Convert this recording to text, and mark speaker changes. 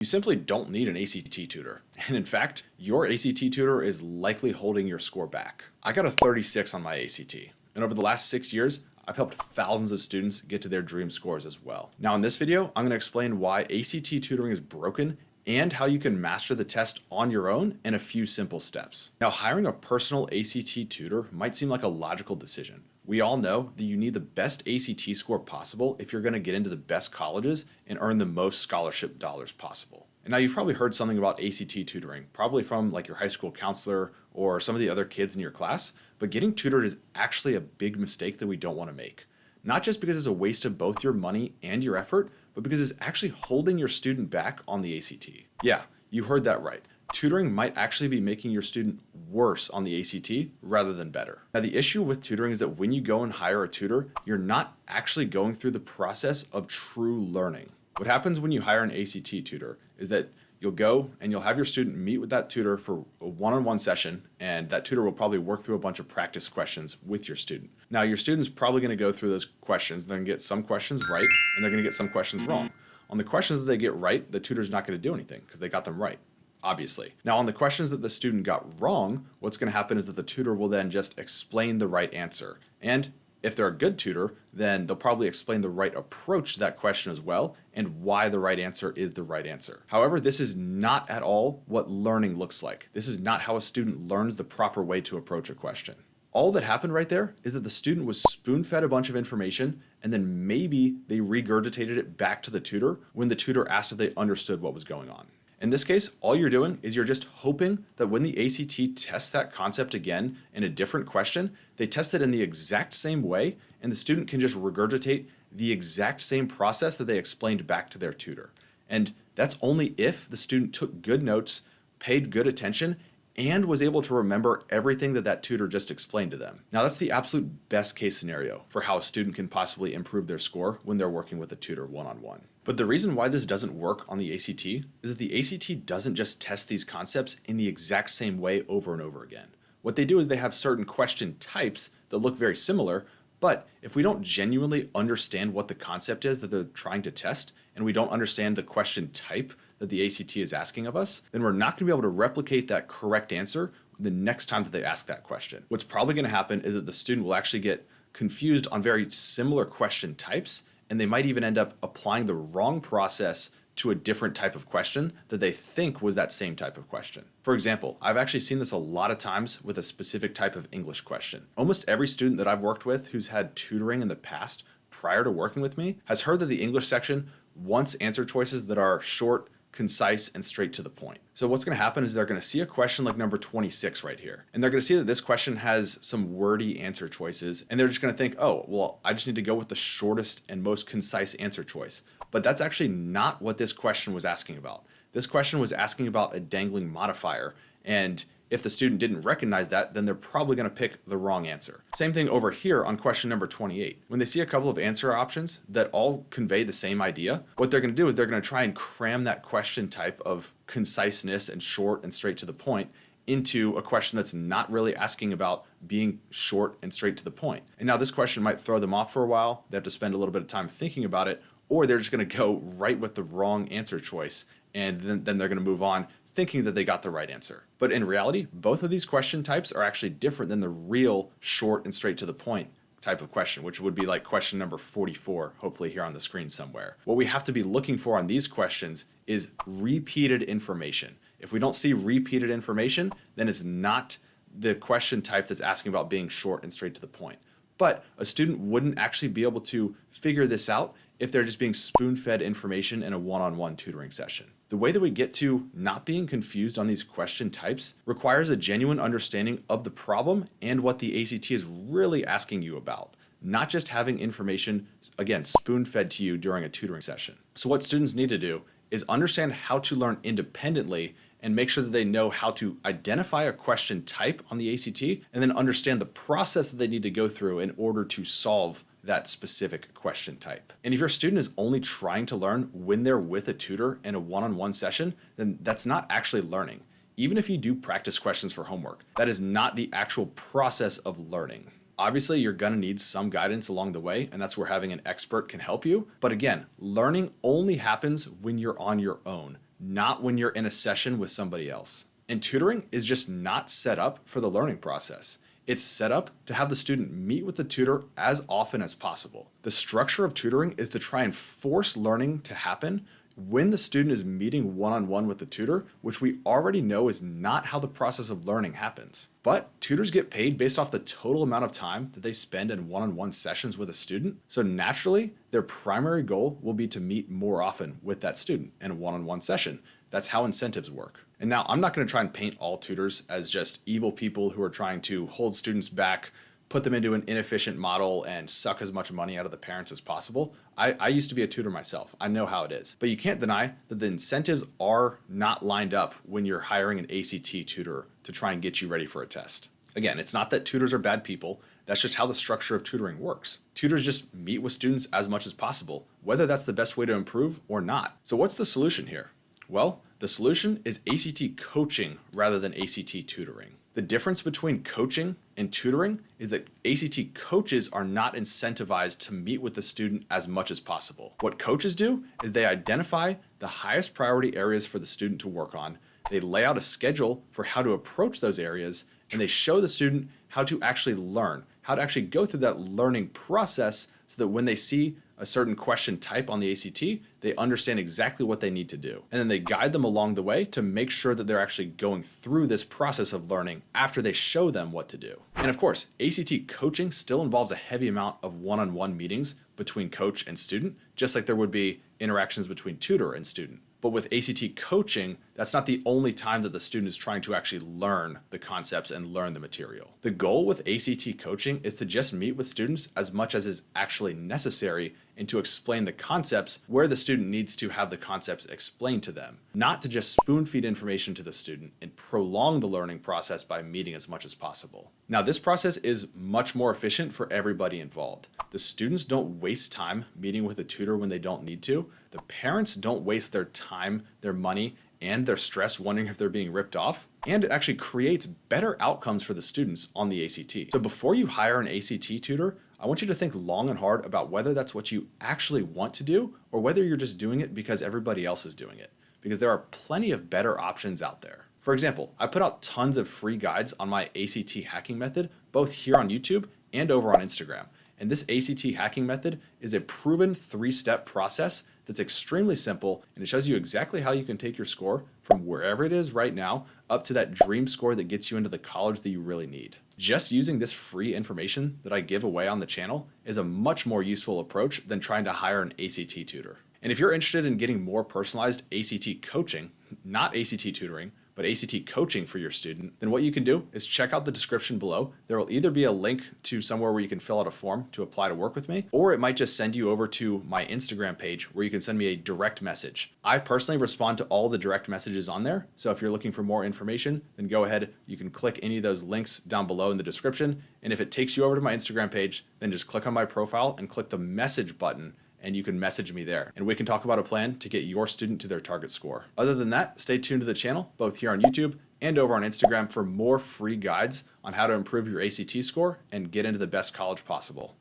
Speaker 1: You simply don't need an ACT tutor. And in fact, your ACT tutor is likely holding your score back. I got a 36 on my ACT. And over the last 6 years, I've helped thousands of students get to their dream scores as well. Now in this video, I'm going to explain why ACT tutoring is broken and how you can master the test on your own in a few simple steps. Now, hiring a personal ACT tutor might seem like a logical decision. We all know that you need the best ACT score possible if you're going to get into the best colleges and earn the most scholarship dollars possible. And now you've probably heard something about ACT tutoring, probably from like your high school counselor or some of the other kids in your class, but getting tutored is actually a big mistake that we don't want to make. Not just because it's a waste of both your money and your effort, but because it's actually holding your student back on the ACT. Yeah, you heard that right. Tutoring might actually be making your student worse on the ACT rather than better. Now, the issue with tutoring is that when you go and hire a tutor, you're not actually going through the process of true learning. What happens when you hire an ACT tutor is that you'll go and you'll have your student meet with that tutor for a one-on-one session, and that tutor will probably work through a bunch of practice questions with your student. Now, your student's probably going to go through those questions. They're going to get some questions right, and they're going to get some questions wrong. On the questions that they get right, the tutor's not going to do anything because they got them right, obviously. Now, on the questions that the student got wrong, what's going to happen is that the tutor will then just explain the right answer. And if they're a good tutor, then they'll probably explain the right approach to that question as well and why the right answer is the right answer. However, this is not at all what learning looks like. This is not how a student learns the proper way to approach a question. All that happened right there is that the student was spoon-fed a bunch of information, and then maybe they regurgitated it back to the tutor when the tutor asked if they understood what was going on. In this case, all you're doing is you're just hoping that when the ACT tests that concept again in a different question, they test it in the exact same way, and the student can just regurgitate the exact same process that they explained back to their tutor. And that's only if the student took good notes, paid good attention, and was able to remember everything that that tutor just explained to them. Now, that's the absolute best case scenario for how a student can possibly improve their score when they're working with a tutor one-on-one. But the reason why this doesn't work on the ACT is that the ACT doesn't just test these concepts in the exact same way over and over again. What they do is they have certain question types that look very similar, but if we don't genuinely understand what the concept is that they're trying to test, and we don't understand the question type that the ACT is asking of us, then we're not going to be able to replicate that correct answer the next time that they ask that question. What's probably going to happen is that the student will actually get confused on very similar question types, and they might even end up applying the wrong process to a different type of question that they think was that same type of question. For example, I've actually seen this a lot of times with a specific type of English question. Almost every student that I've worked with who's had tutoring in the past prior to working with me has heard that the English section wants answer choices that are short, concise, and straight to the point. So what's going to happen is they're going to see a question like number 26 right here, and they're going to see that this question has some wordy answer choices, and they're just going to think, oh, well, I just need to go with the shortest and most concise answer choice. But that's actually not what this question was asking about. This question was asking about a dangling modifier, and if the student didn't recognize that, then they're probably going to pick the wrong answer. Same thing over here on question number 28. When they see a couple of answer options that all convey the same idea, what they're going to do is they're going to try and cram that question type of conciseness and short and straight to the point into a question that's not really asking about being short and straight to the point. And now this question might throw them off for a while. They have to spend a little bit of time thinking about it, or they're just going to go right with the wrong answer choice, and then they're going to move on thinking that they got the right answer. But in reality, both of these question types are actually different than the real short and straight to the point type of question, which would be like question number 44, hopefully here on the screen somewhere. What we have to be looking for on these questions is repeated information. If we don't see repeated information, then it's not the question type that's asking about being short and straight to the point. But a student wouldn't actually be able to figure this out if they're just being spoon-fed information in a one-on-one tutoring session. The way that we get to not being confused on these question types requires a genuine understanding of the problem and what the ACT is really asking you about, not just having information, again, spoon-fed to you during a tutoring session. So what students need to do is understand how to learn independently and make sure that they know how to identify a question type on the ACT and then understand the process that they need to go through in order to solve that specific question type. And if your student is only trying to learn when they're with a tutor in a one-on-one session, then that's not actually learning. Even if you do practice questions for homework, that is not the actual process of learning. Obviously, you're going to need some guidance along the way, and that's where having an expert can help you. But again, learning only happens when you're on your own, not when you're in a session with somebody else. And tutoring is just not set up for the learning process. It's set up to have the student meet with the tutor as often as possible. The structure of tutoring is to try and force learning to happen when the student is meeting one-on-one with the tutor, which we already know is not how the process of learning happens. But tutors get paid based off the total amount of time that they spend in one-on-one sessions with a student. So naturally, their primary goal will be to meet more often with that student in a one-on-one session. That's how incentives work. And now I'm not going to try and paint all tutors as just evil people who are trying to hold students back, put them into an inefficient model, and suck as much money out of the parents as possible. I used to be a tutor myself. I know how it is. But you can't deny that the incentives are not lined up when you're hiring an ACT tutor to try and get you ready for a test. Again, it's not that tutors are bad people. That's just how the structure of tutoring works. Tutors just meet with students as much as possible, whether that's the best way to improve or not. So what's the solution here? Well, the solution is ACT coaching rather than ACT tutoring. The difference between coaching and tutoring is that ACT coaches are not incentivized to meet with the student as much as possible. What coaches do is they identify the highest priority areas for the student to work on, they lay out a schedule for how to approach those areas, and they show the student how to actually learn, how to actually go through that learning process so that when they see a certain question type on the ACT, they understand exactly what they need to do. And then they guide them along the way to make sure that they're actually going through this process of learning after they show them what to do. And of course, ACT coaching still involves a heavy amount of one-on-one meetings between coach and student, just like there would be interactions between tutor and student. But with ACT coaching, that's not the only time that the student is trying to actually learn the concepts and learn the material. The goal with ACT coaching is to just meet with students as much as is actually necessary and to explain the concepts where the student needs to have the concepts explained to them, not to just spoon feed information to the student and prolong the learning process by meeting as much as possible. Now, this process is much more efficient for everybody involved. The students don't waste time meeting with a tutor when they don't need to. The parents don't waste their time, their money, and their stress wondering if they're being ripped off. And it actually creates better outcomes for the students on the ACT. So before you hire an ACT tutor, I want you to think long and hard about whether that's what you actually want to do or whether you're just doing it because everybody else is doing it. Because there are plenty of better options out there. For example, I put out tons of free guides on my ACT hacking method, both here on YouTube and over on Instagram. And this ACT hacking method is a proven 3-step process that's extremely simple, and it shows you exactly how you can take your score from wherever it is right now up to that dream score that gets you into the college that you really need. Just using this free information that I give away on the channel is a much more useful approach than trying to hire an ACT tutor. And if you're interested in getting more personalized ACT coaching, not ACT tutoring, but ACT coaching for your student, then what you can do is check out the description below. There will either be a link to somewhere where you can fill out a form to apply to work with me, or it might just send you over to my Instagram page where you can send me a direct message. I personally respond to all the direct messages on there, so if you're looking for more information, then go ahead, you can click any of those links down below in the description, and if it takes you over to my Instagram page, then just click on my profile and click the message button, and you can message me there, and we can talk about a plan to get your student to their target score. Other than that, stay tuned to the channel, both here on YouTube and over on Instagram, for more free guides on how to improve your ACT score and get into the best college possible.